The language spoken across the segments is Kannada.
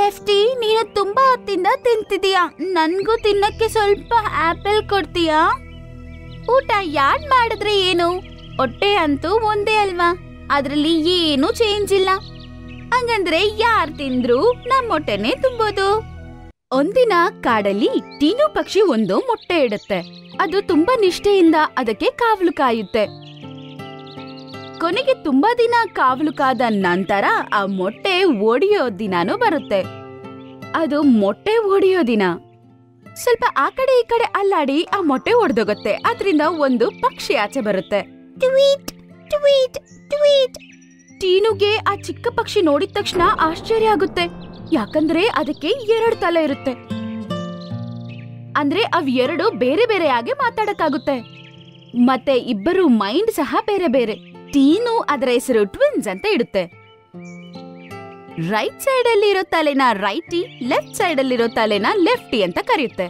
ಲೆಫ್ಟಿ, ನೀನು ತುಂಬಾ ಹೊತ್ತಿಂದ ತಿಂತಿದೀಯಾ. ನನ್ಗೂ ತಿನ್ನಕ್ಕೆ ಸ್ವಲ್ಪ ಆಪಲ್ ಕೊಡ್ತೀಯಾ? ಊಟ ಯಾಡ್ ಮಾಡಿದ್ರೆ ಏನು, ಹೊಟ್ಟೆ ಅಂತೂ ಒಂದೇ ಅಲ್ವಾ, ಅದ್ರಲ್ಲಿ ಏನು ಚೇಂಜ್ ಇಲ್ಲ. ಹಂಗಂದ್ರೆ ಯಾರ್ ತಿಂದ್ರು ನಮ್ಮ ಹೊಟ್ಟೆನೆ ತುಂಬೋದು. ಒಂದಿನ ಕಾಡಲ್ಲಿ ಟೀನು ಪಕ್ಷಿ ಒಂದು ಮೊಟ್ಟೆ ಇಡುತ್ತೆ. ಅದು ತುಂಬಾ ನಿಷ್ಠೆಯಿಂದ ಅದಕ್ಕೆ ಕಾವಲು ಕಾಯುತ್ತೆ. ಕೊನೆಗೆ ತುಂಬಾ ದಿನ ಕಾವಲು ಕಾದ ನಂತರ ಆ ಮೊಟ್ಟೆ ಒಡೆಯೋ ದಿನಾನೂ ಬರುತ್ತೆ. ಅದು ಮೊಟ್ಟೆ ಒಡೆಯೋ ದಿನ. ಸ್ವಲ್ಪ ಆ ಕಡೆ ಈ ಕಡೆ ಅಲ್ಲಾಡಿ ಆ ಮೊಟ್ಟೆ ಒಡೆದೋಗುತ್ತೆ. ಅದರಿಂದ ಒಂದು ಪಕ್ಷಿ ಆಚೆ ಬರುತ್ತೆ. Tweet tweet tweet. ಟೀನುಗೆ ಆ ಚಿಕ್ಕ ಪಕ್ಷಿ ನೋಡಿದ ತಕ್ಷಣ ಆಶ್ಚರ್ಯ ಆಗುತ್ತೆ. ಯಾಕಂದ್ರೆ ಅದಕ್ಕೆ 2 ತಲೆ ಇರುತ್ತೆ. ಅಂದ್ರೆ ಅವ್ 2 ಬೇರೆ ಬೇರೆಯಾಗಿ ಮಾತಾಡಕ್ಕಾಗುತ್ತೆ. ಮತ್ತೆ ಇಬ್ಬರು ಮೈಂಡ್ ಸಹ ಬೇರೆ ಬೇರೆ. ಟೀನು ಅದರ ಹೆಸರು ಟ್ವಿನ್ಸ್ ಅಂತ ಇಡುತ್ತೆ. ರೈಟ್ ಸೈಡ್ ಅಲ್ಲಿ ಇರೋ ತಲೆನ ರೈಟಿ, ಲೆಫ್ಟ್ ಸೈಡ್ ಅಲ್ಲಿ ಇರೋ ತಲೆನ ಲೆಫ್ಟಿ ಅಂತ ಕರೆಯುತ್ತೆ.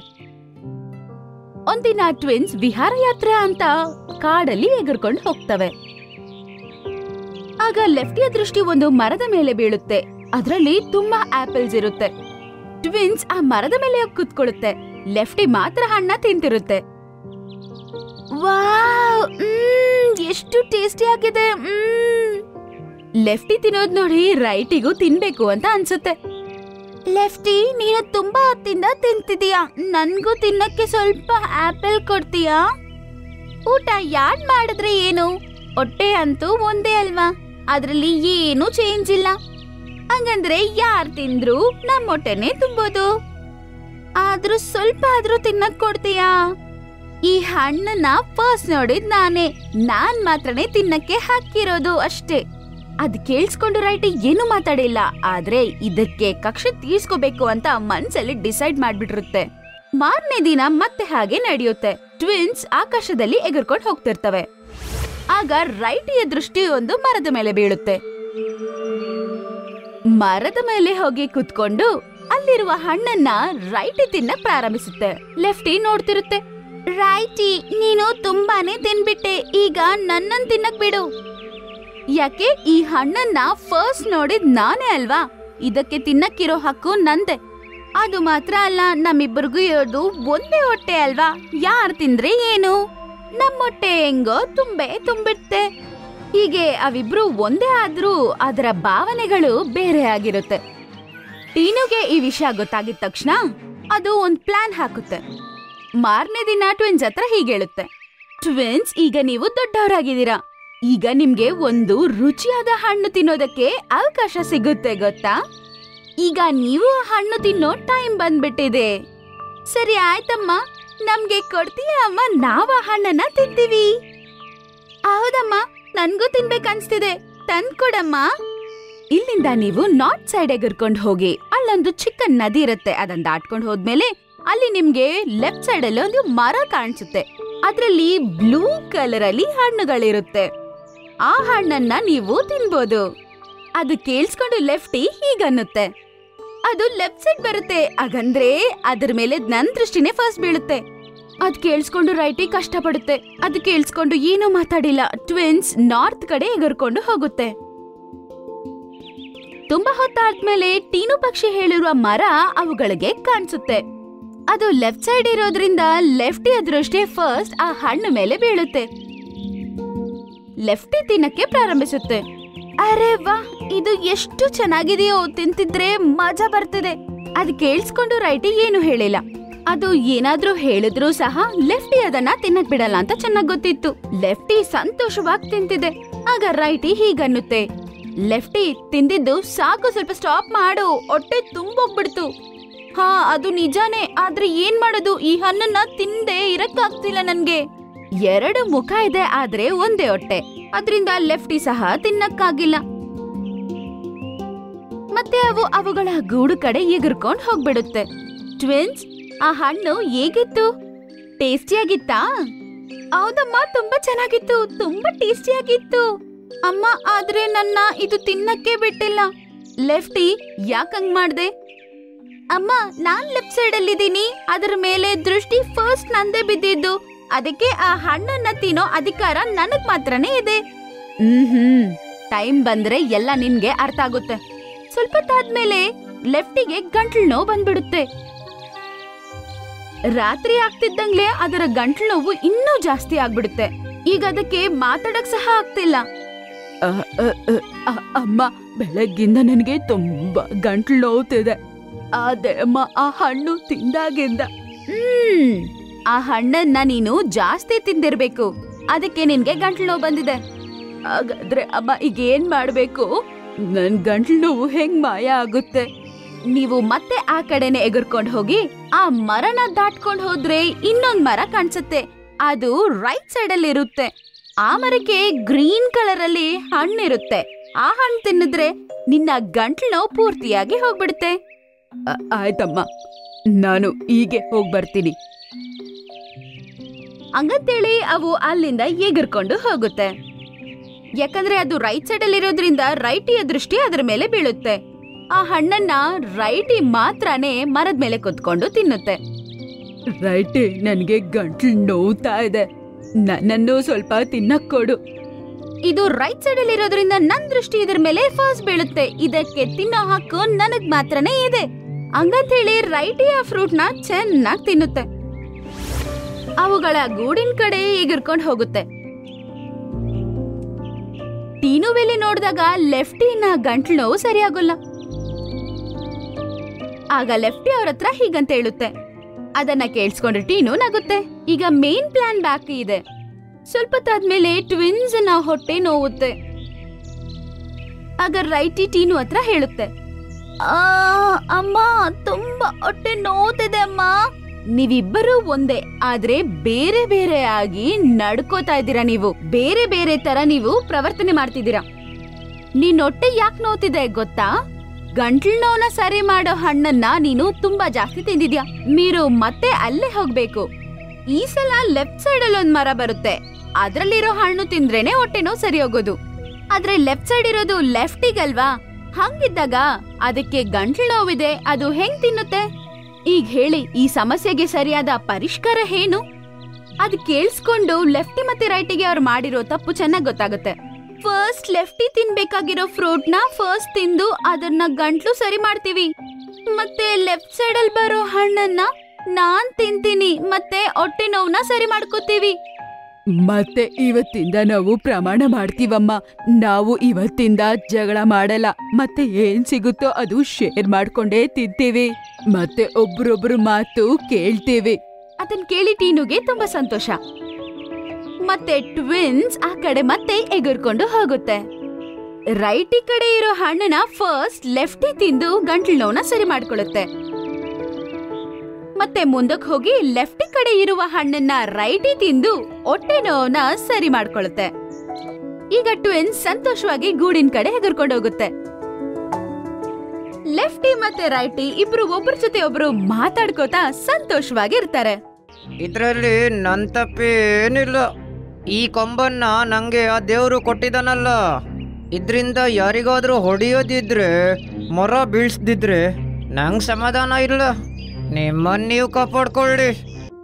ಒಂದಿನ ಟ್ವಿನ್ಸ್ ವಿಹಾರಯಾತ್ರೆ ಅಂತ ಕಾಡಲ್ಲಿ ಎಗರ್ಕೊಂಡು ಹೋಗ್ತವೆ. ಆಗ ಲೆಫ್ಟಿಯ ದೃಷ್ಟಿ ಒಂದು ಮರದ ಮೇಲೆ ಬೀಳುತ್ತೆ. ಅದರಲ್ಲಿ ತುಂಬಾ ಆಪಲ್ಸ್ ಇರುತ್ತೆ. ಟ್ವಿನ್ಸ್ ಆ ಮರದ ಮೇಲೆ ಕೂತ್ಕೊಳ್ಳುತ್ತೆ. ಲೆಫ್ಟಿ ಮಾತ್ರ ಹಣ್ಣ ತಿಂತಿರುತ್ತೆ. ವಾವ್, ಎಷ್ಟು ಟೇಸ್ಟಿ ಆಗಿದೆ. ಲೆಫ್ಟಿ ತಿನ್ನೋದ್ ನೋಡಿ ರೈಟಿಗೂ ತಿನ್ಬೇಕು ಅಂತ ಅನ್ಸುತ್ತೆ. ಲೆಫ್ಟಿ, ನೀನು ತುಂಬಾ ಹೊತ್ತಿಂದ ತಿಂತಿದೀಯಾ. ನನ್ಗೂ ತಿನ್ನಕ್ಕೆ ಸ್ವಲ್ಪ ಆಪಲ್ ಕೊಡ್ತೀಯಾ? ಊಟ ಯಾಡ್ ಮಾಡಿದ್ರೆ ಏನು, ಹೊಟ್ಟೆ ಅಂತೂ ಒಂದೇ ಅಲ್ವಾ, ಅದ್ರಲ್ಲಿ ಏನು ಚೇಂಜ್ ಇಲ್ಲ. ಹಂಗಂದ್ರೆ ಯಾರ್ ತಿಂದ್ರು ನಮ್ಮ ಹೊಟ್ಟೆನೆ ತುಂಬೋದು. ಆದ್ರೂ ಸ್ವಲ್ಪ ಆದ್ರೂ ತಿನ್ನಕ್ ಕೊಡ್ತೀಯಾ? ಈ ಹಣ್ಣನ್ನ ಫಸ್ಟ್ ನೋಡಿದ್ ನಾನ್ ಮಾತ್ರನೇ ತಿನ್ನಕ್ಕೆ ಹಾಕಿರೋದು ಅಷ್ಟೇ. ಅದ್ ಕೇಳಿಸ್ಕೊಂಡು ರೈಟಿ ಏನು ಮಾತಾಡಿಲ್ಲ. ಆದ್ರೆ ಇದಕ್ಕೆ ಕಕ್ಷೆ ತೀರ್ಸ್ಕೋಬೇಕು ಅಂತ ಮನ್ಸಲ್ಲಿ ಡಿಸೈಡ್ ಮಾಡ್ಬಿಟ್ಟಿರುತ್ತೆ. ಮಾರನೇ ದಿನ ಮತ್ತೆ ಹಾಗೆ ನಡೆಯುತ್ತೆ. ಟ್ವಿನ್ಸ್ ಆಕಾಶದಲ್ಲಿ ಎಗರ್ಕೊಂಡು ಹೋಗ್ತಿರ್ತವೆ. ಆಗ ರೈಟಿಯ ದೃಷ್ಟಿ ಒಂದು ಮರದ ಮೇಲೆ ಬೀಳುತ್ತೆ. ಮರದ ಮೇಲೆ ಹೋಗಿ ಕುತ್ಕೊಂಡು ಅಲ್ಲಿರುವ ಹಣ್ಣನ್ನ ರೈಟಿ ತಿನ್ನಕ್ ಪ್ರಾರಂಭಿಸುತ್ತೆ. ಲೆಫ್ಟಿ ನೋಡ್ತಿರುತ್ತೆ. ರೈಟಿ, ನೀನು ತುಂಬಾನೇ ತಿನ್ಬಿಟ್ಟೆ, ಈಗ ನನ್ನನ್ ತಿನ್ನಕ್ ಬಿಡು. ಯಾಕೆ? ಈ ಹಣ್ಣನ್ನ ಫಸ್ಟ್ ನೋಡಿದ್ ನಾನೇ ಅಲ್ವಾ, ಇದಕ್ಕೆ ತಿನ್ನಕ್ಕಿರೋ ಹಕ್ಕು ನಂದೆ. ಅದು ಮಾತ್ರ ಅಲ್ಲ, ನಮ್ಮಿಬ್ಬರಿಗೂ ಇರೋದು ಒಂದೇ ಹೊಟ್ಟೆ ಅಲ್ವಾ, ಯಾರ್ ತಿಂದ್ರೆ ಏನು, ನಮ್ಮ ಹೊಟ್ಟೆ ಹೆಂಗೋ ತುಂಬಿಡುತ್ತೆ. ಹೀಗೆ ಅವಿಬ್ರು ಒಂದೇ ಆದ್ರೂ ಅದರ ಭಾವನೆಗಳು ಬೇರೆ ಆಗಿರುತ್ತೆ. ಟೀನುಗೆ ಈ ವಿಷಯ ಗೊತ್ತಾಗಿದ ತಕ್ಷಣ ಅದು ಒಂದ್ ಪ್ಲಾನ್ ಹಾಕುತ್ತೆ. ಮಾರನೇ ದಿನ ಟ್ವಿನ್ಸ್ ಹತ್ರ ಹೀಗೆ ಹೇಳುತ್ತೆ. ಟ್ವಿನ್ಸ್, ಈಗ ನೀವು ದೊಡ್ಡವರಾಗಿದ್ದೀರಾ. ಈಗ ನಿಮ್ಗೆ ಒಂದು ರುಚಿಯಾದ ಹಣ್ಣು ತಿನ್ನೋದಕ್ಕೆ ಅವಕಾಶ ಸಿಗುತ್ತೆ ಗೊತ್ತಾ. ಈಗ ನೀವು ಹಣ್ಣು ತಿನ್ನೋ ಟೈಮ್ ಬಂದ್ಬಿಟ್ಟಿದೆ. ಸರಿ ಆಯ್ತಮ್ಮ, ನಮ್ಗೆ ಕೊಡ್ತೀಯ ಅಮ್ಮ, ನಾವ್ ಆ ಹಣ್ಣನ್ನ ತಿಂತೀವಿ. ಹೌದಮ್ಮ, ನನ್ಗೂ ತಿನ್ಬೇಕನ್ಸ್ತಿದೆ, ತಂದ್ಕೊಡಮ್ಮ. ಇಲ್ಲಿಂದ ನೀವು ನಾರ್ತ್ ಸೈಡ್ ಎಗರ್ಕೊಂಡು ಹೋಗಿ. ಅಲ್ಲೊಂದು ಚಿಕ್ಕ ನದಿ ಇರುತ್ತೆ. ಅದನ್ನ ದಾಟ್ಕೊಂಡು ಹೋದ್ಮೇಲೆ ಅಲ್ಲಿ ನಿಮ್ಗೆ ಲೆಫ್ಟ್ ಸೈಡ್ ಅಲ್ಲಿ ಒಂದು ಮರ ಕಾಣಿಸುತ್ತೆ. ಅದ್ರಲ್ಲಿ ಬ್ಲೂ ಕಲರ್ ಅಲ್ಲಿ ಹಣ್ಣುಗಳಿರುತ್ತೆ. ಆ ಹಣ್ಣನ್ನ ನೀವು ತಿನ್ಬೋದು. ಅದು ಕೇಳಿಸ್ಕೊಂಡು ಲೆಫ್ಟಿ ಹೀಗನ್ನುತ್ತೆ. ಅದು ಲೆಫ್ಟ್ ಸೈಡ್ ಬರುತ್ತೆ. ಹಾಗಂದ್ರೆ ಅದ್ರ ಮೇಲೆ ನನ್ ದೃಷ್ಟಿನೇ ಫಸ್ಟ್ ಬೀಳುತ್ತೆ. ಅದ್ ಕೇಳಿಸ್ಕೊಂಡು ರೈಟಿ ಕಷ್ಟಪಡುತ್ತೆ. ಅದು ಕೇಳಿಸ್ಕೊಂಡು ಏನೂ ಮಾತಾಡಿಲ್ಲ. ಟ್ವಿನ್ಸ್ ನಾರ್ತ್ ಕಡೆ ಎಗರ್ಕೊಂಡು ಹೋಗುತ್ತೆ. ತುಂಬಾ ಹೊತ್ತಾದ್ಮೇಲೆ ಟೀನು ಪಕ್ಷಿ ಹೇಳಿರುವ ಮರ ಅವುಗಳಿಗೆ ಕಾಣಿಸುತ್ತೆ. ಅದು ಲೆಫ್ಟ್ ಸೈಡ್ ಇರೋದ್ರಿಂದ ಲೆಫ್ಟಿಯ ದೃಷ್ಟಿ ಫಸ್ಟ್ ಆ ಹಣ್ಣು ಮೇಲೆ ಬೀಳುತ್ತೆ. ಲೆಫ್ಟಿ ತಿನ್ನಕ್ಕೆ ಪ್ರಾರಂಭಿಸುತ್ತೆ. ಅರೆ ವಾ, ಇದು ಎಷ್ಟು ಚೆನ್ನಾಗಿದೆಯೋ, ತಿಂತಿದ್ರೆ ಮಜಾ ಬರ್ತಿದೆ. ಅದ್ ಕೇಳಿಸ್ಕೊಂಡು ರೈಟಿ ಏನು ಹೇಳಿಲ್ಲ. ಅದು ಏನಾದ್ರೂ ಹೇಳಿದ್ರು ಸಹ ಲೆಫ್ಟಿ ಅದನ್ನ ತಿನ್ನಕ್ ಬಿಡಲ್ಲ ಅಂತ ಚೆನ್ನಾಗ್ ಗೊತ್ತಿತ್ತು. ಲೆಫ್ಟಿ ಸಂತೋಷವಾಗಿ ತಿಂತಿದೆ. ಆಗ ರೈಟಿ ಹೀಗನ್ನುತ್ತೆ. ಲೆಫ್ಟಿ, ತಿಂದಿದ್ದು ಸಾಕು, ಸ್ವಲ್ಪ ಸ್ಟಾಪ್ ಮಾಡು, ಹೊಟ್ಟೆ ತುಂಬೋಗ್ಬಿಡ್ತು. ಹಾ, ಅದು ನಿಜಾನೇ, ಆದ್ರೆ ಏನ್ ಮಾಡೋದು, ಈ ಹಣ್ಣನ್ನ ತಿಂದೆ ಇರಕ್ಕಾಗ್ತಿಲ್ಲ ನನ್ಗೆ. 2 ಮುಖ ಇದೆ, ಆದ್ರೆ ಒಂದೇ ಹೊಟ್ಟೆ. ಅದ್ರಿಂದ ಲೆಫ್ಟಿ ಸಹ ತಿನ್ನಕ್ಕಾಗಿಲ್ಲ. ಮತ್ತೆ ಅವುಗಳ ಗೂಡು ಕಡೆ ಎಗರ್ಕೊಂಡ್ ಹೋಗ್ಬಿಡುತ್ತೆ. ಟ್ವಿನ್ಸ್, ಆ ಹಣ್ಣು ಹೇಗಿತ್ತು? ಟೇಸ್ಟಿಯಾಗಿತ್ತಾ? ಹೌದಮ್ಮ, ತುಂಬಾ ಚೆನ್ನಾಗಿತ್ತು, ತುಂಬಾ ಟೇಸ್ಟಿಯಾಗಿತ್ತು ಅಮ್ಮ. ಆದ್ರೆ ನನ್ನ ಇದು ತಿನ್ನಕ್ಕೆ ಬಿಟ್ಟಿಲ್ಲ. ಲೆಫ್ಟಿ, ಯಾಕಂಗ್ ಮಾಡ್ದೆ? ಅಮ್ಮ, ನಾನ್ ಲೆಫ್ಟ್ ಸೈಡ್ ಅಲ್ಲಿದ್ದೀನಿ. ಅದರ ಮೇಲೆ ದೃಷ್ಟಿ ಫಸ್ಟ್ ನಂದೇ ಬಿದ್ದಿದ್ದು. ಅದಕ್ಕೆ ಆ ಹಣ್ಣನ್ನ ತಿನ್ನೋ ಅಧಿಕಾರ ನನಗ್ ಮಾತ್ರನೇ ಇದೆ. ಟೈಮ್ ಬಂದ್ರೆ ಎಲ್ಲ ನಿನ್ಗೆ ಅರ್ಥ ಆಗುತ್ತೆ. ಸ್ವಲ್ಪ ಹೊತ್ತಾದ್ಮೇಲೆ ಲೆಫ್ಟಿಗೆ ಗಂಟ್ಲು ನೋವು ಬಂದ್ಬಿಡುತ್ತೆ. ರಾತ್ರಿ ಆಗ್ತಿದ್ದಂಗ್ಲೆ ಅದರ ಗಂಟ್ಲು ನೋವು ಇನ್ನೂ ಜಾಸ್ತಿ ಆಗ್ಬಿಡುತ್ತೆ. ಈಗ ಅದಕ್ಕೆ ಮಾತಾಡಕ್ ಸಹ ಆಗ್ತಿಲ್ಲ. ಅಮ್ಮ, ಬೆಳಗ್ಗಿಂದ ನನಗೆ ತುಂಬಾ ಗಂಟ್ಲು ನೋವ್ತಿದೆ. ಅದೇ ಅಮ್ಮ, ಆ ಹಣ್ಣು ತಿಂದಾಗಿಂದ. ಆ ಹಣ್ಣನ್ನ ನೀನು ಜಾಸ್ತಿ ತಿಂದಿರ್ಬೇಕು, ಅದಕ್ಕೆ ನಿನ್ಗೆ ಗಂಟ್ಲು ನೋವು ಬಂದಿದೆ. ಹಾಗಾದ್ರೆ ಅಮ್ಮ, ಈಗ ಏನ್ ಮಾಡ್ಬೇಕು? ನನ್ ಗಂಟ್ಲು ನೋವು ಹೆಂಗ್ ಮಾಯ ಆಗುತ್ತೆ? ನೀವು ಮತ್ತೆ ಆ ಕಡೆನೆ ಎಗರ್ಕೊಂಡ್ ಹೋಗಿ ಆ ಮರನ ದಾಟ್ಕೊಂಡ್ ಹೋದ್ರೆ ಇನ್ನೊಂದ್ ಮರ ಕಾಣಿಸುತ್ತೆ. ಅದು ರೈಟ್ ಸೈಡ್ ಅಲ್ಲಿ ಇರುತ್ತೆ. ಆ ಮರಕ್ಕೆ ಗ್ರೀನ್ ಕಲರ್ ಅಲ್ಲಿ ಹಣ್ಣಿರುತ್ತೆ. ಆ ಹಣ್ಣು ತಿನ್ನಿದ್ರೆ ನಿನ್ನ ಗಂಟ್ಲು ನೋವು ಪೂರ್ತಿಯಾಗಿ ಹೋಗ್ಬಿಡುತ್ತೆ. ಆಯ್ತಮ್ಮ, ನಾನು ಹೀಗೆ ಹೋಗ್ ಬರ್ತೀನಿ ಹಂಗಂತೇಳಿ ಅವು ಅಲ್ಲಿಂದ ಎಗರ್ಕೊಂಡು ಹೋಗುತ್ತೆ. ಯಾಕಂದ್ರೆ ಅದು ರೈಟ್ ಸೈಡ್ ಅಲ್ಲಿ ಇರೋದ್ರಿಂದ ರೈಟಿಯ ದೃಷ್ಟಿ ಅದರ ಮೇಲೆ ಬೀಳುತ್ತೆ. ಆ ಹಣ್ಣನ್ನ ರೈಟಿ ಮಾತ್ರನೇ ಮರದ ಮೇಲೆ ಕುತ್ಕೊಂಡು ತಿನ್ನುತ್ತೆ. ರೈಟಿ, ನನ್ಗೆ ಗಂಟ್ಲು ನೋವ್ತಾ ಇದೆ, ನನ್ನನ್ನು ಸ್ವಲ್ಪ ತಿನ್ನಕ್ ಕೊಡು. ಇದು ರೈಟ್ ಸೈಡ್ ಅಲ್ಲಿ ಇರೋದ್ರಿಂದ ನನ್ ದೃಷ್ಟಿ ಇದ್ರ ಮೇಲೆ ಫಸ್ಟ್ ಬೀಳುತ್ತೆ. ಇದಕ್ಕೆ ತಿನ್ನೋ ಹಕ್ಕು ನನಗ್ ಮಾತ್ರನೇ ಇದೆ. ಹಂಗಂತ ಹೇಳಿ ರೈಟಿ ಆ ಫ್ರೂಟ್ ನ ಚೆನ್ನಾಗಿ ತಿನ್ನುತ್ತೆ. ಅವುಗಳ ಗೂಡಿನ ಕಡೆ ಎಗರ್ಕೊಂಡು ಹೋಗುತ್ತೆ. ಟೀನು ವೇಲಿ ನೋಡಿದಾಗ ಲೆಫ್ಟಿನ ಗಂಟ್ಲು ನೋವು ಸರಿಯಾಗಲ್ಲ. ಆಗ ಲೆಫ್ಟಿ ಅವ್ರ ಹತ್ರ ಹೀಗಂತ ಹೇಳುತ್ತೆ. ಅದನ್ನ ಕೇಳಿಸ್ಕೊಂಡ್ರೆ ಟೀನು ನಗುತ್ತೆ. ಈಗ ಮೇನ್ ಪ್ಲಾನ್ ಬಾಕಿ ಇದೆ. ಸ್ವಲ್ಪ ತಾದ್ಮೇಲೆ ಟ್ವಿನ್ಸ್ ನ ಹೊಟ್ಟೆ ನೋವುತ್ತೆ. ಆಗ ರೈಟಿ ಟೀನು ಹತ್ರ ಹೇಳುತ್ತೆ, ಅಮ್ಮ, ತುಂಬಾ ಹೊಟ್ಟೆ ನೋವುತ್ತಿದೆ ಅಮ್ಮ. ನೀವಿಬ್ಬರು ಒಂದೇ, ಆದ್ರೆ ಬೇರೆ ಬೇರೆ ಆಗಿ ನಡ್ಕೋತಾ ಇದ್ದೀರಾ. ನೀವು ಬೇರೆ ಬೇರೆ ತರ ನೀವು ಪ್ರವರ್ತನೆ ಮಾಡ್ತಿದ್ದೀರಾ. ನೀನ್ ಹೊಟ್ಟೆ ಯಾಕೆ ನೋವ್ತಿದೆ ಗೊತ್ತಾ? ಗಂಟ್ಲು ನೋವನ್ನ ಸರಿ ಮಾಡೋ ಹಣ್ಣನ್ನ ನೀನು ತುಂಬಾ ಜಾಸ್ತಿ ತಿಂದಿದ್ಯಾ. మీరు ಮತ್ತೆ ಅಲ್ಲೇ ಹೋಗ್ಬೇಕು. ಈ ಸಲ ಲೆಫ್ಟ್ ಸೈಡ್ ಅಲ್ಲಿ ಒಂದ್ ಮರ ಬರುತ್ತೆ. ಅದ್ರಲ್ಲಿರೋ ಹಣ್ಣು ತಿಂದ್ರೇನೆ ಹೊಟ್ಟೆ ನೋವು ಸರಿ ಹೋಗೋದು. ಆದ್ರೆ ಲೆಫ್ಟ್ ಸೈಡ್ ಇರೋದು ಲೆಫ್ಟಿಗಲ್ವಾ? ಹಂಗಿದ್ದಾಗ ಅದಕ್ಕೆ ಗಂಟ್ಲು ನೋವಿದೆ, ಅದು ಹೆಂಗ್ ತಿನ್ನುತ್ತೆ? ಈಗ ಹೇಳಿ, ಈ ಸಮಸ್ಯೆಗೆ ಸರಿಯಾದ ಪರಿಷ್ಕಾರ ಏನು? ಅದ್ ಕೇಳಿಸ್ಕೊಂಡು ಲೆಫ್ಟಿ ಮತ್ತೆ ರೈಟಿಗೆ ಅವ್ರು ಮಾಡಿರೋ ತಪ್ಪು ಚೆನ್ನಾಗ್ ಗೊತ್ತಾಗುತ್ತೆ. ಫಸ್ಟ್ ಲೆಫ್ಟಿ ತಿನ್ಬೇಕಾಗಿರೋ ಫ್ರೂಟ್ ನ ಫಸ್ಟ್ ತಿಂದು ಅದನ್ನ ಗಂಟ್ಲು ಸರಿ ಮಾಡ್ತೀವಿ. ಮತ್ತೆ ಲೆಫ್ಟ್ ಸೈಡ್ ಅಲ್ಲಿ ಬರೋ ಹಣ್ಣನ್ನ ನಾನ್ ತಿಂತೀನಿ, ಮತ್ತೆ ಹೊಟ್ಟೆ ನೋವನ್ನ ಸರಿ ಮಾಡ್ಕೋತೀವಿ. ಮತ್ತೆ ಇವತ್ತಿಂದ ನಾವು ಪ್ರಮಾಣ ಮಾಡ್ತೀವಮ್ಮ. ನಾವು ಇವತ್ತಿಂದ ಜಗಳ ಮಾಡಲ್ಲ. ಮತ್ತೆ ಏನ್ ಸಿಗುತ್ತೋ ಅದು ಶೇರ್ ಮಾಡ್ಕೊಂಡೇ ತಿಂತೀವಿ. ಮತ್ತೆ ಒಬ್ರೊಬ್ರು ಮಾತು ಕೇಳ್ತೀವಿ. ಅದನ್ ಕೇಳಿ ಟೀನುಗೆ ತುಂಬಾ ಸಂತೋಷ. ಮತ್ತೆ ಟ್ವಿನ್ಸ್ ಆ ಕಡೆ ಮತ್ತೆ ಎಗರ್ಕೊಂಡು ಹೋಗುತ್ತೆ. ರೈಟಿ ಕಡೆ ಇರೋ ಹಣ್ಣನ ಫಸ್ಟ್ ಲೆಫ್ಟಿ ತಿಂದು ಗಂಟ್ಲು ನೋವನ್ನ ಸರಿ ಮಾಡ್ಕೊಳ್ಳುತ್ತೆ. ಮತ್ತೆ ಮುಂದಕ್ಕೆ ಹೋಗಿ ಲೆಫ್ಟಿ ಕಡೆ ಇರುವ ಹಣ್ಣನ್ನ ರೈಟಿ ತಿಂದು ಹೊಟ್ಟೆ ನೋವನ್ನ ಸರಿ ಮಾಡ್ಕೊಳ್ಳುತ್ತೆ. ಈಗ ಟ್ವಿನ್ಸ್ ಸಂತೋಷವಾಗಿ ಗೂಡಿನ ಕಡೆ ಹೆಗರ್ಕೊಂಡು ಹೋಗುತ್ತೆ. ಲೆಫ್ಟಿ ಮತ್ತೆ ರೈಟಿ ಇಬ್ರು ಒಬ್ರ ಜೊತೆ ಒಬ್ರು ಮಾತಾಡ್ಕೋತಾ ಸಂತೋಷವಾಗಿರ್ತಾರೆ. ಇದ್ರಲ್ಲಿ ನನ್ ತಪ್ಪೇನಿಲ್ಲ. ಈ ಕೊಂಬನ್ನ ನಂಗೆ ಆ ದೇವ್ರು ಕೊಟ್ಟಿದಾನಲ್ಲ, ಇದ್ರಿಂದ ಯಾರಿಗಾದ್ರೂ ಹೊಡೆಯೋದಿದ್ರೆ, ಮೊರ ಬೀಳ್ಸ್ದಿದ್ರೆ ನಂಗ್ ಸಮಾಧಾನ ಇಲ್ಲ. ನಿಮ್ಮನ್ನ ನೀವು ಕಾಪಾಡ್ಕೊಳ್ಳಿ.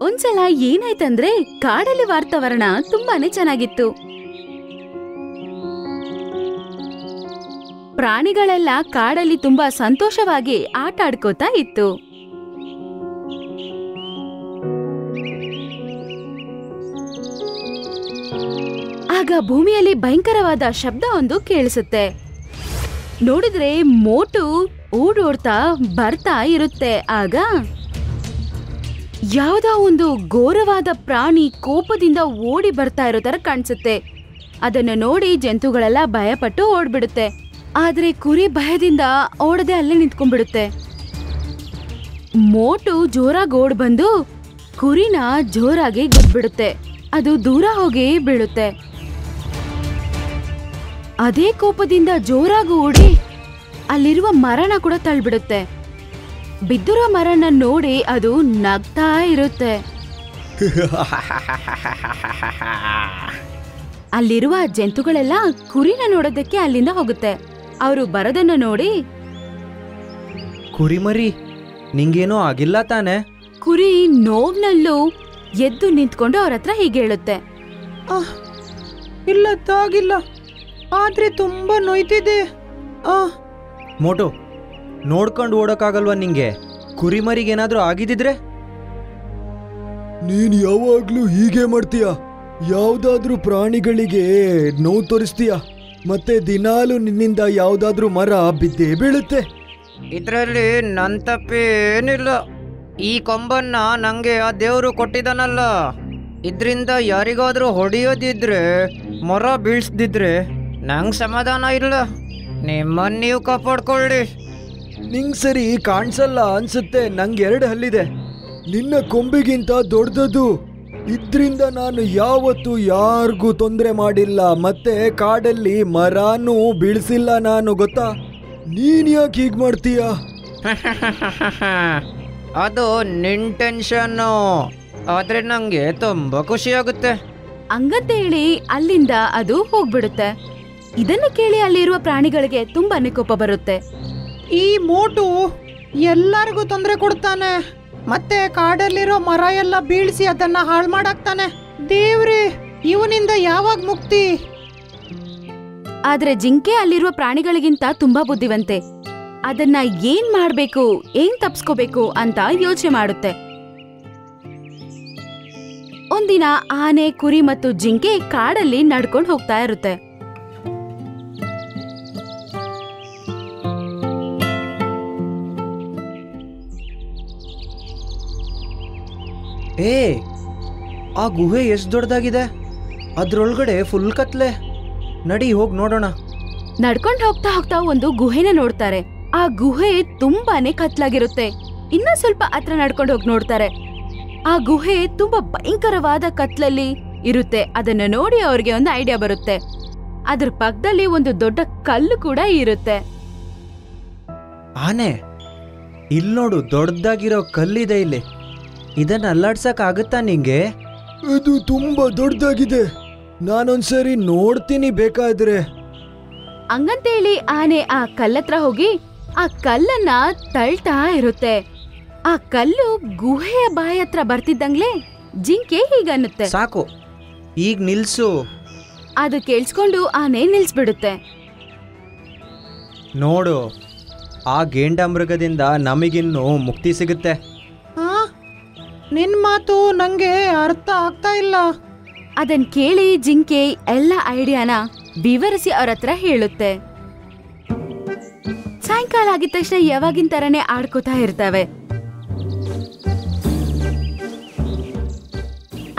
ಒಂದ್ಸಲ ಏನಾಯ್ತಂದ್ರೆ ಕಾಡಲ್ಲಿ ವಾತಾವರಣ ತುಂಬಾನೇ ಚೆನ್ನಾಗಿತ್ತು. ಪ್ರಾಣಿಗಳೆಲ್ಲ ಕಾಡಲ್ಲಿ ತುಂಬಾ ಸಂತೋಷವಾಗಿ ಆಟ ಆಡ್ಕೋತಾ ಇತ್ತು. ಆಗ ಭೂಮಿಯಲ್ಲಿ ಭಯಂಕರವಾದ ಶಬ್ದ ಒಂದು ಕೇಳಿಸುತ್ತೆ. ನೋಡಿದ್ರೆ ಮೋಟು ಓಡೋಡ್ತಾ ಬರ್ತಾ ಇರುತ್ತೆ. ಆಗ ಯಾವ್ದೋ ಒಂದು ಘೋರವಾದ ಪ್ರಾಣಿ ಕೋಪದಿಂದ ಓಡಿ ಬರ್ತಾ ಇರೋ ತರ ಕಾಣಿಸುತ್ತೆ. ಅದನ್ನು ನೋಡಿ ಜಂತುಗಳೆಲ್ಲ ಭಯಪಟ್ಟು ಓಡ್ಬಿಡುತ್ತೆ. ಆದ್ರೆ ಕುರಿ ಭಯದಿಂದ ಓಡದೆ ಅಲ್ಲೇ ನಿಂತ್ಕೊಂಡ್ಬಿಡುತ್ತೆ. ಮೋಟು ಜೋರಾಗಿ ಓಡ್ ಬಂದು ಕುರಿನ ಜೋರಾಗಿ ಗುದ್ಬಿಡುತ್ತೆ. ಅದು ದೂರ ಹೋಗಿ ಬೀಳುತ್ತೆ. ಅದೇ ಕೋಪದಿಂದ ಜೋರಾಗಿ ಓಡಿ ಅಲ್ಲಿರುವ ಮರನ ಕೂಡ ತಳ್ಬಿಡುತ್ತೆ. ಬಿದ್ದಿರೋ ಮರನ ನೋಡಿ ಅದು ನಗ್ತಾ ಇರುತ್ತೆ. ಅಲ್ಲಿರುವ ಜಂತುಗಳೆಲ್ಲ ಕುರಿನ ನೋಡೋದಕ್ಕೆ ಅಲ್ಲಿಂದ ಹೋಗುತ್ತೆ. ಅವರು ಬರೋದನ್ನ ನೋಡಿ, ಕುರಿಮರಿ, ನಿಂಗೇನೋ ಆಗಿಲ್ಲ ತಾನೆ? ಕುರಿ ನೋವ್ನಲ್ಲೂ ಎದ್ದು ನಿಂತ್ಕೊಂಡು ಅವ್ರ ಹತ್ರ ಹೀಗೆ ಹೇಳುತ್ತೆ, ಇಲ್ಲ ತಾಗಿಲ್ಲ, ಆದ್ರೆ ತುಂಬಾ ನೋಯ್ತಿದೆ. ಮೋಟು, ನೋಡ್ಕೊಂಡು ಓಡೋಕ್ಕಾಗಲ್ವಾ ನಿಂಗೆ? ಕುರಿಮರಿಗೇನಾದ್ರೂ ಆಗಿದ್ದಿದ್ರೆ? ನೀನ್ ಯಾವಾಗ್ಲೂ ಹೀಗೆ ಮಾಡ್ತೀಯ. ಯಾವ್ದಾದ್ರೂ ಪ್ರಾಣಿಗಳಿಗೆ ನೋವು ತೋರಿಸ್ತೀಯ, ಮತ್ತೆ ದಿನಾಲು ನಿನ್ನಿಂದ ಯಾವ್ದಾದ್ರೂ ಮರ ಬಿದ್ದೇ ಬೀಳುತ್ತೆ. ಇದರಲ್ಲಿ ನನ್ನ ತಪ್ಪೇನಿಲ್ಲ. ಈ ಕೊಂಬನ್ನ ನಂಗೆ ಆ ದೇವರು ಕೊಟ್ಟಿದ್ದಾನಲ್ಲ, ಇದರಿಂದ ಯಾರಿಗಾದ್ರೂ ಹೊಡೆಯೋದಿದ್ರೆ, ಮರ ಬೀಳ್ಸ್ದಿದ್ರೆ ನಂಗೆ ಸಮಾಧಾನ ಇಲ್ಲ. ನಿಮ್ಮನ್ನು ನೀವು ಕಾಪಾಡ್ಕೊಳ್ಳಿ. ನಿಂಗ್ ಸರಿ ಕಾಣಿಸಲ್ಲ ಅನ್ಸುತ್ತೆ. ನಂಗೆ 2 ಹಲ್ಲಿದೆ, ನಿನ್ನ ಕೊಂಬಿಗಿಂತ ದೊಡ್ಡದು. ಇದ್ರಿಂದ ನಾನು ಯಾವತ್ತೂ ಯಾರಿಗೂ ತೊಂದರೆ ಮಾಡಿಲ್ಲ, ಮತ್ತೆ ಕಾಡಲ್ಲಿ ಮರಾನೂ ಬೀಳ್ಸಿಲ್ಲ ನಾನು, ಗೊತ್ತಾ? ನೀನ್ ಯಾಕೆ ಹೀಗ್ ಮಾಡ್ತೀಯ? ಅದು ನಿನ್ ಟೆನ್ಷನ್ನು, ಆದ್ರೆ ನಂಗೆ ತುಂಬಾ ಖುಷಿಯಾಗುತ್ತೆ. ಹಂಗಂತ ಹೇಳಿ ಅಲ್ಲಿಂದ ಅದು ಹೋಗ್ಬಿಡುತ್ತೆ. ಇದನ್ನ ಕೇಳಿ ಅಲ್ಲಿರುವ ಪ್ರಾಣಿಗಳಿಗೆ ತುಂಬಾನೇ ಕೋಪ ಬರುತ್ತೆ. ಈ ಮೋಟು ಎಲ್ಲರಿಗೂ ತೊಂದರೆ ಕೊಡ್ತಾನೆ, ಮತ್ತೆ ಕಾಡಲ್ಲಿರೋ ಮರ ಎಲ್ಲ ಬೀಳ್ಸಿ ಅದನ್ನ ಹಾಳು ಮಾಡಾಕ್ತಾನೆ. ದೇವ್ರೇ, ಇವನಿಂದ ಯಾವಾಗ ಮುಕ್ತಿ? ಆದ್ರೆ ಜಿಂಕೆ ಅಲ್ಲಿರುವ ಪ್ರಾಣಿಗಳಿಗಿಂತ ತುಂಬಾ ಬುದ್ಧಿವಂತೆ. ಅದನ್ನ ಏನ್ ಮಾಡ್ಬೇಕು, ಏನ್ ತಪ್ಸ್ಕೋಬೇಕು ಅಂತ ಯೋಚನೆ ಮಾಡುತ್ತೆ. ಒಂದಿನ ಆನೆ, ಕುರಿ ಮತ್ತು ಜಿಂಕೆ ಕಾಡಲ್ಲಿ ನಡ್ಕೊಂಡು ಹೋಗ್ತಾ ಇರುತ್ತೆ. ಏ, ಆ ಗುಹೆ ಎಷ್ಟು ದೊಡ್ಡದಾಗಿದೆ! ಅದ್ರೊಳಗಡೆ ಫುಲ್ ಕತ್ಲೆ. ನಡಿ ಹೋಗಿ ನೋಡೋಣ. ನಡ್ಕೊಂಡು ಹೋಗ್ತಾ ಹೋಗ್ತಾ ಒಂದು ಗುಹೆನ ನೋಡ್ತಾರೆ. ಆ ಗುಹೆ ತುಂಬಾನೇ ಕತ್ಲಾಗಿರುತ್ತೆ. ಇನ್ನ ಸ್ವಲ್ಪ ಹತ್ರ ನಡ್ಕೊಂಡು ಹೋಗಿ ನೋಡ್ತಾರೆ. ಆ ಗುಹೆ ತುಂಬಾ ಭಯಂಕರವಾದ ಕತ್ಲಲ್ಲಿ ಇರುತ್ತೆ. ಅದನ್ನ ನೋಡಿ ಅವ್ರಿಗೆ ಒಂದು ಐಡಿಯಾ ಬರುತ್ತೆ. ಅದ್ರ ಪಕ್ಕದಲ್ಲಿ ಒಂದು ದೊಡ್ಡ ಕಲ್ಲು ಕೂಡ ಇರುತ್ತೆ. ಆನೆ, ಇಲ್ಲಿ ನೋಡು, ದೊಡ್ಡದಾಗಿರೋ ಕಲ್ಲಿದೆ ಇಲ್ಲಿ. ಇದನ್ನ ಅಲ್ಲಾಡ್ಸಕ್ ಆಗುತ್ತಾ ನಿಂಗೆ? ಇದು ತುಂಬಾ ದೊಡ್ಡದಾಗಿದೆ, ನಾನೊಂದ್ಸರಿ ನೋಡ್ತೀನಿ ಬೇಕಾದ್ರೆ. ಹಂಗಂತೇಳಿ ಆನೆ ಆ ಕಲ್ಲತ್ರ ಹೋಗಿ ಆ ಕಲ್ಲನ್ನ ತಳ್ತಾ ಇರುತ್ತೆ. ಆ ಕಲ್ಲು ಗುಹೆಯ ಬಾಯಿ ಹತ್ರ ಬರ್ತಿದ್ದಂಗ್ಲೆ ಜಿಂಕೆ ಹೀಗನ್ನುತ್ತೆ, ಸಾಕು, ಈಗ ನಿಲ್ಸು. ಅದು ಕೇಳಿಸ್ಕೊಂಡು ಆನೆ ನಿಲ್ಸ್ಬಿಡುತ್ತೆ. ನೋಡು, ಆ ಗೇಂಡಾಮೃಗದಿಂದ ನಮಗಿನ್ನೂ ಮುಕ್ತಿ ಸಿಗುತ್ತೆ. ಹಾ, ನಿನ್ ಮಾತು ನಂಗೆ ಅರ್ಥ ಆಗ್ತಾ ಇಲ್ಲ. ಅದನ್ ಕೇಳಿ ಜಿಂಕೆ ಎಲ್ಲ ಐಡಿಯಾನ ವಿವರಿಸಿ ಅವ್ರ ಹತ್ರ ಹೇಳುತ್ತೆ. ಸಾಯಂಕಾಲ ಆಗಿದ ತಕ್ಷಣ ಯಾವಾಗಿನ ತರನೇ ಆಡ್ಕೋತಾ ಇರ್ತವೆ.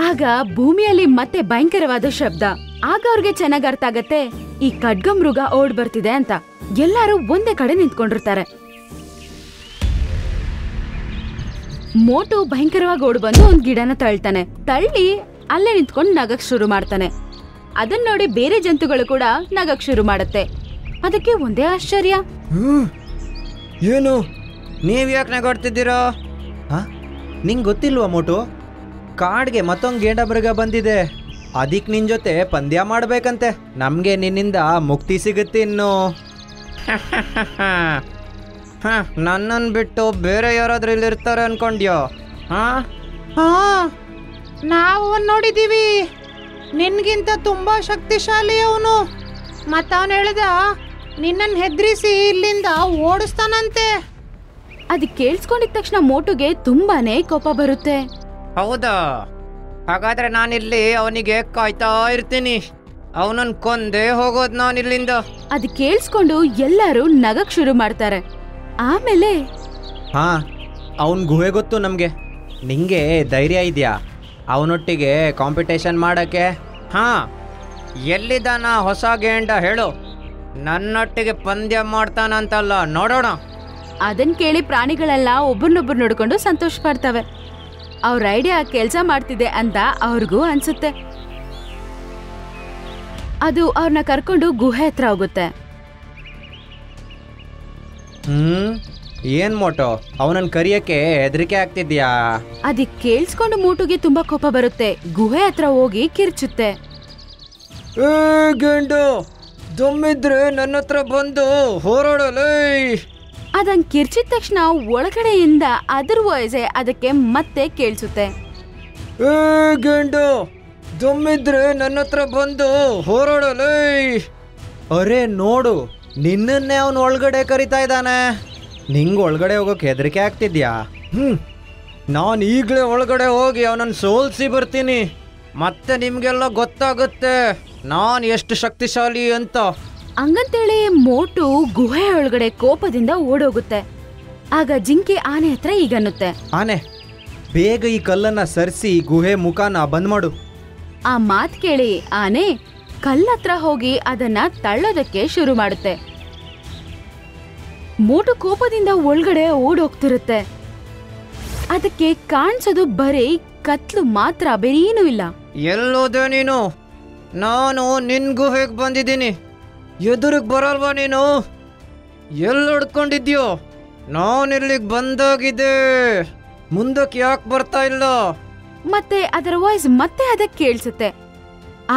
ಆಗ ಭೂಮಿಯಲ್ಲಿ ಮತ್ತೆ ಭಯಂಕರವಾದ ಶಬ್ದ. ಆಗ ಅವ್ರಿಗೆ ಚೆನ್ನಾಗ್ ಅರ್ಥ ಆಗತ್ತೆ ಈ ಖಡ್ಗಮೃಗ ಓಡ್ ಬರ್ತಿದೆ ಅಂತ. ಎಲ್ಲರೂ ಒಂದೇ ಕಡೆ ನಿಂತ್ಕೊಂಡಿರ್ತಾರೆ. ಮೋಟು ಭಯಂಕರವಾಗಿ ಓಡ್ ಬಂದು ಒಂದ್ ಗಿಡನ ತಳ್ತಾನೆ. ತಳ್ಳಿ ಅಲ್ಲೇ ನಿಂತ್ಕೊಂಡು ನಗಕ್ ಶುರು ಮಾಡ್ತಾನೆ. ಅದನ್ನ ನೋಡಿ ಬೇರೆ ಜಂತುಗಳು ಕೂಡ ನಗಕ್ ಶುರು ಮಾಡುತ್ತೆ. ಅದಕ್ಕೆ ಒಂದೇ ಆಶ್ಚರ್ಯ, ಏನು? ನೀವ್ ಯಾಕೆ ನಗಾಡ್ತಿದ್ದೀರಾ? ಹಾ, ನಿಂಗೆ ಗೊತ್ತಿಲ್ವಾ ಮೋಟು? ಕಾಡ್ಗೆ ಮತ್ತೊಂದು ಗೇಂಡಾಮೃಗ ಬಂದಿದೆ. ಅದಕ್ಕೆ ನಿನ್ ಜೊತೆ ಪಂದ್ಯ ಮಾಡ್ಬೇಕಂತೆ. ನಮ್ಗೆ ನಿನ್ನಿಂದ ಮುಕ್ತಿ ಸಿಗುತ್ತೆ ಇನ್ನು. ನನ್ನನ್ನು ಬಿಟ್ಟು ಬೇರೆ ಯಾರಾದ್ರೂ ಇಲ್ಲಿ ಇರ್ತಾರೆ ಅನ್ಕೊಂಡ್ಯೋ? ಹಾ, ನಾವು ನೋಡಿದೀವಿ. ನಿನ್ಗಿಂತ ತುಂಬಾ ಶಕ್ತಿಶಾಲಿ ಅವನು. ಮತ್ತವನು ಹೇಳ್ದ ನಿನ್ನನ್ನು ಹೆದ್ರಿಸಿ ಇಲ್ಲಿಂದ ಓಡಿಸ್ತಾನಂತೆ. ಅದ್ ಕೇಳಿಸ್ಕೊಂಡಿದ ತಕ್ಷಣ ಮೋಟುಗೆ ತುಂಬಾನೇ ಕೋಪ ಬರುತ್ತೆ. ಹೌದಾ? ಹಾಗಾದ್ರೆ ನಾನಿಲ್ಲಿ ಅವನಿಗೆ ಕಾಯ್ತಾ ಇರ್ತೀನಿ. ಅವನನ್ನು ಕೊಂದೇ ಹೋಗೋದು ನಾನಿಲ್ಲಿಂದ. ಅದ್ ಕೇಳಿಸ್ಕೊಂಡು ಎಲ್ಲರೂ ನಗಕ್ ಶುರು ಮಾಡ್ತಾರೆ. ಆಮೇಲೆ ಹಾ, ಅವನ್ ಗುಹೆ ಗೊತ್ತು ನಮಗೆ. ನಿಂಗೆ ಧೈರ್ಯ ಇದೆಯಾ ಅವನೊಟ್ಟಿಗೆ ಕಾಂಪಿಟೇಷನ್ ಮಾಡಕ್ಕೆ? ಹಾ, ಎಲ್ಲಿದ್ದಾನ ಹೊಸ ಗೇಂಡ ಹೇಳು. ನನ್ನೊಟ್ಟಿಗೆ ಪಂದ್ಯ ಮಾಡ್ತಾನಂತಲ್ಲ, ನೋಡೋಣ. ಅದನ್ ಕೇಳಿ ಪ್ರಾಣಿಗಳೆಲ್ಲ ಒಬ್ಬರನ್ನೊಬ್ರು ನೋಡ್ಕೊಂಡು ಸಂತೋಷ ಪಡ್ತವೆ. ಅವ್ರ ಐಡಿಯಾ ಕೆಲ್ಸ ಮಾಡ್ತಿದೆ ಅಂತ ಅವ್ರಿಗೂ ಅನ್ಸುತ್ತೆ. ಅದು ಅವ್ರನ್ನ ಕರ್ಕೊಂಡು ಗುಹೆ ಹತ್ರ ಹೋಗುತ್ತೆ. ಏನ್ ಮೋಟೋ, ಅವನನ್ನ ಕರಿಯಕ್ಕೆ ಹೆದರಿಕೆ ಆಗ್ತಿದ್ಯಾ? ಅದಕ್ಕೆ ಕೇಳಿಸ್ಕೊಂಡು ಮೋಟುಗೆ ತುಂಬಾ ಕೋಪ ಬರುತ್ತೆ. ಗುಹೆ ಹತ್ರ ಹೋಗಿ ಕಿರ್ಚುತ್ತೆ. ಏ ಗಂಡು, ದಮ್ಮಿದ್ರೆ ನನ್ನ ಹತ್ರ ಬಂದು ಹೋರಾಡಲೇ. ಅದನ್ ಕಿರ್ಚಿದ ತಕ್ಷಣ ಒಳಗಡೆಯಿಂದ ಅದ್ರ ವಾಯ್ಸೆ ಅದಕ್ಕೆ ಮತ್ತೆ ಕೇಳಿಸುತ್ತೆ. ಏ ಗಂಡು, ದಮ್ಮಿದ್ರೆ ನನ್ನ ಹತ್ರ ಬಂದು ಹೋರಾಡಲೇ. ಅರೆ ನೋಡು, ನಿನ್ನನ್ನೇ ಅವನು ಒಳಗಡೆ ಕರಿತಾ ಇದ್ದಾನೆ. ನಿಂಗೆ ಒಳಗಡೆ ಹೋಗೋಕೆ ಹೆದರಿಕೆ ಆಗ್ತಿದ್ಯಾ? ನಾನು ಈಗಲೇ ಒಳಗಡೆ ಹೋಗಿ ಅವನನ್ನು ಸೋಲ್ಸಿ ಬರ್ತೀನಿ. ಮತ್ತೆ ನಿಮಗೆಲ್ಲ ಗೊತ್ತಾಗುತ್ತೆ ನಾನು ಎಷ್ಟು ಶಕ್ತಿಶಾಲಿ ಅಂತ. ಹಂಗಂತೇಳಿ ಮೋಟು ಗುಹೆ ಒಳಗಡೆ ಕೋಪದಿಂದ ಓಡೋಗುತ್ತೆ. ಆಗ ಜಿಂಕೆ ಆನೆ ಹತ್ರ ಈಗನ್ನುತ್ತೆ, ಆನೆ, ಬೇಗ ಈ ಕಲ್ಲನ್ನ ಸರಿಸಿ ಗುಹೆ ಮುಖಾನ ಬಂದ್ ಮಾಡು. ಆ ಮಾತ್ ಕೇಳಿ ಆನೆ ಕಲ್ಲತ್ರ ಹೋಗಿ ಅದನ್ನ ತಳ್ಳೋದಕ್ಕೆ ಶುರು ಮಾಡುತ್ತೆ. ಮೋಟು ಕೋಪದಿಂದ ಒಳಗಡೆ ಓಡೋಗ್ತಿರುತ್ತೆ. ಅದಕ್ಕೆ ಕಾಣಿಸೋದು ಬರೀ ಕತ್ಲು ಮಾತ್ರ, ಬೇರೇನೂ ಇಲ್ಲ. ಎಲ್ಲೋದೆ ನೀನು? ನಾನು ನಿನ್ ಗುಹೆಗೆ ಬಂದಿದ್ದೀನಿ. ಎದುರಿಗೆ ಬರಲ್ವಾ ನೀನು? ಎಲ್ಲಿ ಹೊಡ್ಕೊಂಡಿದ್ಯೋ? ನಾನಿಲ್ಲಿಗೆ ಬಂದಾಗಿದೆ, ಮುಂದಕ್ಕೆ ಯಾಕೆ ಬರ್ತಾ ಇಲ್ಲ? ಮತ್ತೆ ಅದರ ವಾಯ್ಸ್ ಮತ್ತೆ ಅದಕ್ಕೆ ಕೇಳಿಸುತ್ತೆ.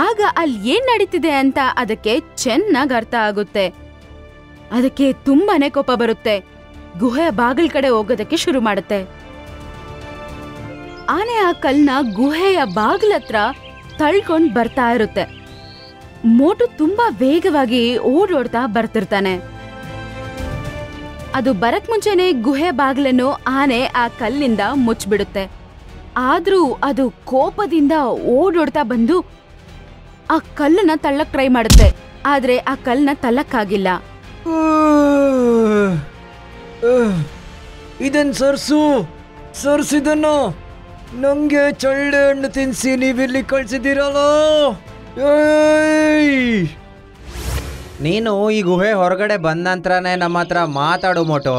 ಆಗ ಅಲ್ಲಿ ಏನ್ ನಡೀತಿದೆ ಅಂತ ಅದಕ್ಕೆ ಚೆನ್ನಾಗ್ ಅರ್ಥ ಆಗುತ್ತೆ. ಅದಕ್ಕೆ ತುಂಬಾನೇ ಕೋಪ ಬರುತ್ತೆ. ಗುಹೆಯ ಬಾಗಿಲ್ ಕಡೆ ಹೋಗೋದಕ್ಕೆ ಶುರು ಮಾಡುತ್ತೆ. ಆನೆ ಆ ಕಲ್ನ ಗುಹೆಯ ಬಾಗಿಲತ್ರ ತಳ್ಕೊಂಡ್ ಬರ್ತಾ ಇರುತ್ತೆ. ಮೋಟು ತುಂಬಾ ವೇಗವಾಗಿ ಓಡೋಡ್ತಾ ಬರ್ತಿರ್ತಾನೆ. ಅದು ಬರಕ್ ಮುಂಚೆನೆ ಗುಹೆ ಬಾಗಿಲನ್ನು ಆನೆ ಆ ಕಲ್ಲಿಂದ ಮುಚ್ಚಿಬಿಡುತ್ತೆ. ಆದ್ರೂ ಅದು ಕೋಪದಿಂದ ಓಡೋಡ್ತಾ ಬಂದು ಆ ಕಲ್ಲನ್ನ ತಳ್ಳಕ್ ಟ್ರೈ ಮಾಡುತ್ತೆ. ಆದ್ರೆ ಆ ಕಲ್ಲನ್ನ ತಳ್ಳಕ್ಕಾಗಿಲ್ಲ. ಇದನ್ ಸರ್ಸಿದನ್ನು ನಂಗೆ ಚಳ್ಳೆ ಹಣ್ಣು ತಿನ್ಸಿ ನೀವಿಲ್ಲಿ ಕಳ್ಸಿದ್ದೀರಲ್ಲ. ನೀನು ಈ ಗುಹೆ ಹೊರಗಡೆ ಬಂದ ನಂತರನೇ ನಮ್ಮ ಹತ್ರ ಮಾತಾಡು ಮೋಟು.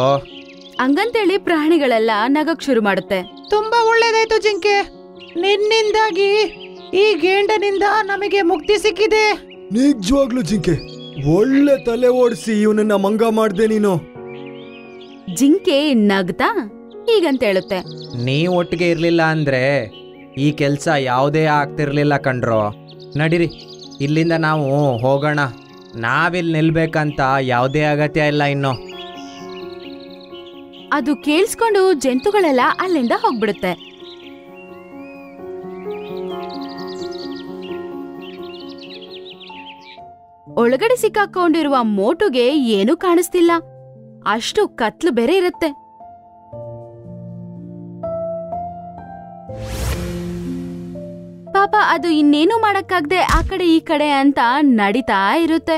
ಹಂಗಂತೇಳಿ ಪ್ರಾಣಿಗಳೆಲ್ಲ ನಗಕ್ ಶುರು ಮಾಡುತ್ತೆ. ತುಂಬಾ ಒಳ್ಳೇದಾಯ್ತು ಜಿಂಕೆ, ನಿನ್ನಿಂದಾಗಿ ಈ ಗೇಂಡನಿಂದ ನಮಗೆ ಮುಕ್ತಿ ಸಿಕ್ಕಿದೆ. ನಿಜವಾಗ್ಲು ಜಿಂಕೆ, ಒಳ್ಳೆ ತಲೆ ಓಡಿಸಿ ಇವನನ್ನ ಮಂಗ ಮಾಡ್ದೆ ನೀನು. ಜಿಂಕೆ ನಗ್ತಾ ಹೀಗಂತ ಹೇಳುತ್ತೆ, ನೀವ್ ಒಟ್ಟಿಗೆ ಇರ್ಲಿಲ್ಲ ಅಂದ್ರೆ ಈ ಕೆಲ್ಸ ಯಾವುದೇ ಆಗ್ತಿರ್ಲಿಲ್ಲ ಕಣ್ರೋ. ನಡೀರಿ, ಇಲ್ಲಿಂದ ನಾವು ಹೋಗೋಣ. ನಾವಿಲ್ಲಿ ನಿಲ್ಬೇಕಂತ ಯಾವುದೇ ಅಗತ್ಯ ಇಲ್ಲ ಇನ್ನು. ಅದು ಕೇಳಿಸ್ಕೊಂಡು ಜಂತುಗಳೆಲ್ಲ ಅಲ್ಲಿಂದ ಹೋಗ್ಬಿಡುತ್ತೆ. ಒಳಗಡೆ ಸಿಕ್ಕಾಕೊಂಡಿರುವ ಮೋಟುಗೆ ಏನೂ ಕಾಣಿಸ್ತಿಲ್ಲ. ಅಷ್ಟು ಕತ್ಲು ಬೇರೆ ಇರುತ್ತೆ. ಪಾಪ ಅದು ಇನ್ನೇನು ಮಾಡಕ್ಕಾಗ್ದೆ ಆ ಕಡೆ ಈ ಕಡೆ ಅಂತ ನಡೀತಾ ಇರುತ್ತೆ.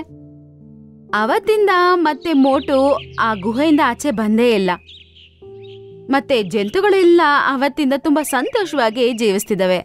ಅವತ್ತಿಂದ ಮತ್ತೆ ಮೋಟು ಆ ಗುಹೆಯಿಂದ ಆಚೆ ಬಂದೇ ಇಲ್ಲ. ಮತ್ತೆ ಜಂತುಗಳೆಲ್ಲ ಅವತ್ತಿಂದ ತುಂಬಾ ಸಂತೋಷವಾಗಿ ಜೀವಿಸ್ತಿದವೆ.